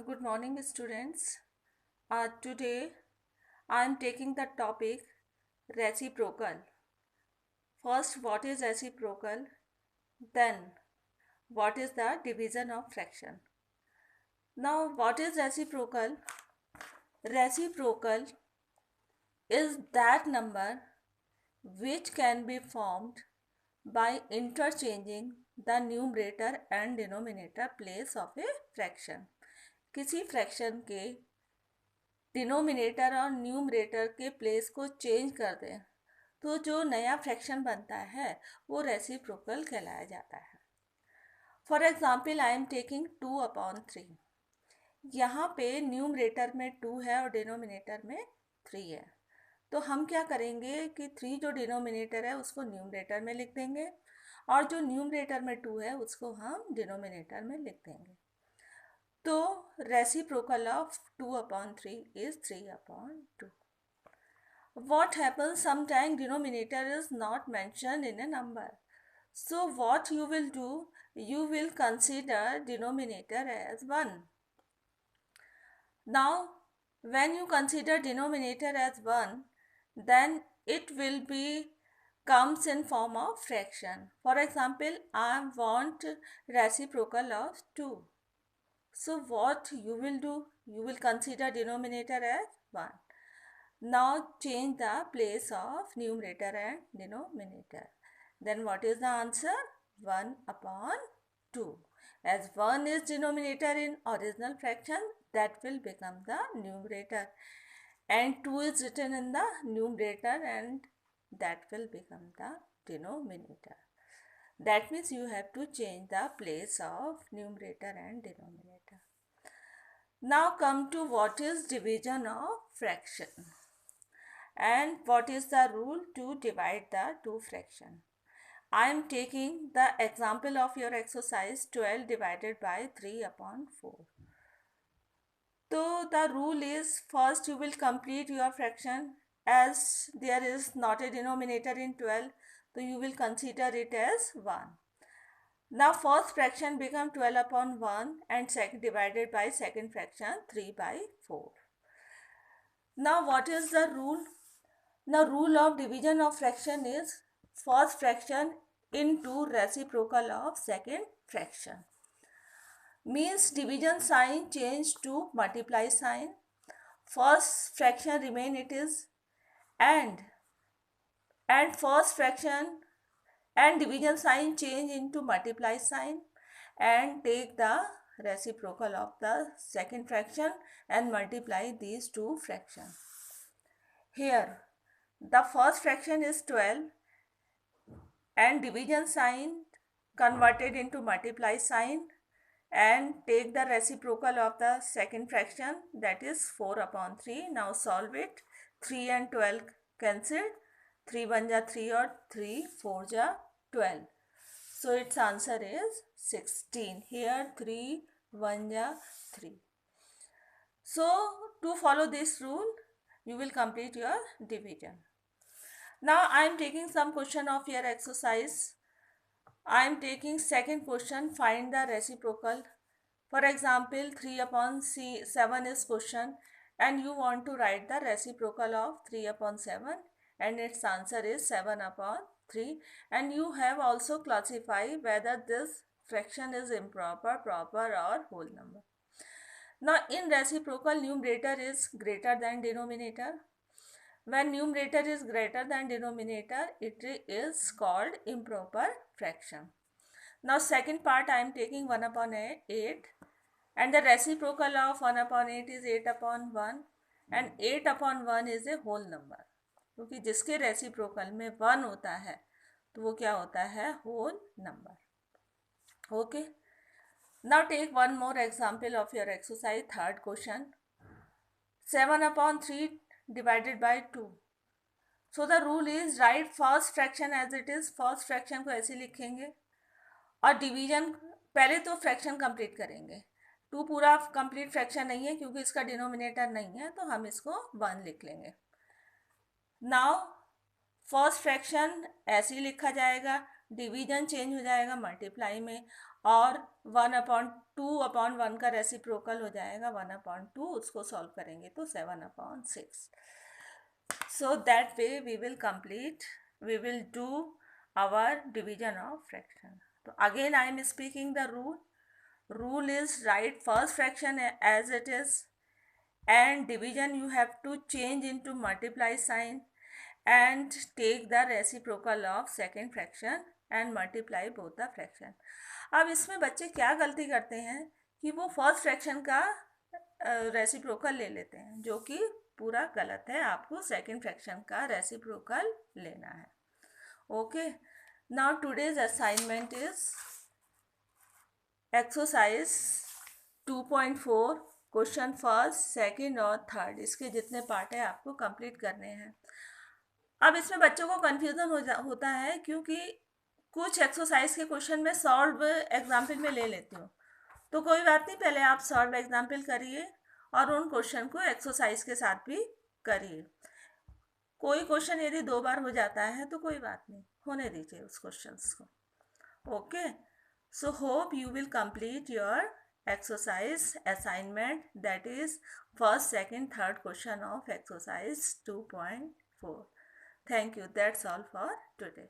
Good morning, students. Today I am taking the topic reciprocal. First, what is reciprocal? Then, what is the division of fraction? Now, what is reciprocal? Reciprocal is that number which can be formed by interchanging the numerator and denominator place of a fraction. किसी fraction के denominator और numerator के place को change कर दें तो जो नया फ्रैक्शन बनता है वो रेसिप्रोकल कहलाया जाता है। For example I am taking 2/3। यहाँ पे न्यूमरेटर में 2 है और डिनोमिनेटर में 3 है, तो हम क्या करेंगे कि 3 जो डिनोमिनेटर है उसको न्यूमरेटर में लिख देंगे और जो न्यूमरेटर में 2 है उसको हम डिनोमिनेटर में लिख देंगे। तो reciprocal of 2/3 is 3/2. What happens sometimes denominator is not mentioned in a number. So what you will do, you will consider denominator as 1. Now when you consider denominator as 1, then it will be comes in form of fraction. For example, I want reciprocal of 2. So what you will do, you will consider denominator as 1. Now change the place of numerator and denominator. Then what is the answer? 1/2. As 1 is denominator in original fraction, that will become the numerator, and 2 is written in the numerator and that will become the denominator. That means you have to change the place of numerator and denominator. Now come to what is division of fraction and what is the rule to divide the two fraction. I am taking the example of your exercise 12 divided by 3/4. So the rule is first you will complete your fraction, as there is not a denominator in 12, so you will consider it as 1. Now first fraction become 12/1 and second divided by second fraction 3/4. Now what is the rule? The rule of division of fraction is first fraction into reciprocal of second fraction. Means division sign change to multiply sign. First fraction remain it is and first fraction and division sign change into multiply sign and take the reciprocal of the second fraction and multiply these two fractions. Here the first fraction is 12 and division sign converted into multiply sign and take the reciprocal of the second fraction, that is 4/3. Now solve it. 3 and 12 cancelled. 3 1 ja 3 or 3 4 ja 12. So its answer is 16. Here 3 1 ja 3. So to follow this rule, you will complete your division. Now I am taking some question of your exercise. I am taking second question, find the reciprocal. For example, 3/7 is question and you want to write the reciprocal of 3/7 and its answer is 7/3, and you have also classified whether this fraction is improper, proper or whole number. Now in reciprocal, numerator is greater than denominator. When numerator is greater than denominator, it is called improper fraction. Now second part, I am taking 1/8 and the reciprocal of 1/8 is 8/1 and 8/1 is a whole number, क्योंकि जिसके reciprocal में 1 होता है तो वो क्या होता है? Whole number. Okay. Now take one more example of your exercise, third question. 7/3 divided by 2. So the rule is write first fraction as it is. First fraction को ऐसे लिखेंगे और डिवीजन पहले तो फ्रैक्शन कंप्लीट करेंगे. 2 पूरा कंप्लीट फ्रैक्शन नहीं है क्योंकि इसका डिनोमिनेटर नहीं है, तो हम इसको 1 लिख लेंगे. नाउ फर्स्ट फ्रैक्शन ऐसे ही लिखा जाएगा, डिवीजन चेंज हो जाएगा मल्टीप्लाई में और 1/2/1 का रेसिप्रोकल हो जाएगा 1/2, उसको सॉल्व करेंगे तो 7/6. So that way we will do our division of fraction. So again I am speaking the rule. Rule is write first fraction as it is, and division you have to change into multiply sign and take the reciprocal of second fraction and multiply both the fraction. अब इसमें बच्चे क्या गलती करते हैं कि वो first fraction का रेसिप्रोकल ले लेते हैं, जो कि पूरा गलत है. आपको सेकंड फ्रैक्शन का रेसिप्रोकल लेना है. Okay, now today's assignment is exercise 2.4 question first, second और थर्ड. इसके जितने पार्ट है आपको कंप्लीट करने हैं. अब इसमें बच्चों को कन्फ्यूज़न होता है क्योंकि कुछ एक्सरसाइज के क्वेश्चन में सॉल्व एग्जाम्पल में ले लेती हूँ. तो कोई बात नहीं, पहले आप सॉल्व एग्जाम्पल करिए और उन क्वेश्चन को एक्सरसाइज के साथ भी करिए. कोई क्वेश्चन यदि 2 बार हो जाता है तो कोई बात नहीं, होने दीजिए उस क्वेश्चंस को. Okay, so hope you will complete your exercise assignment, that is first, second, third question of exercise 2.4. Thank you. That's all for today.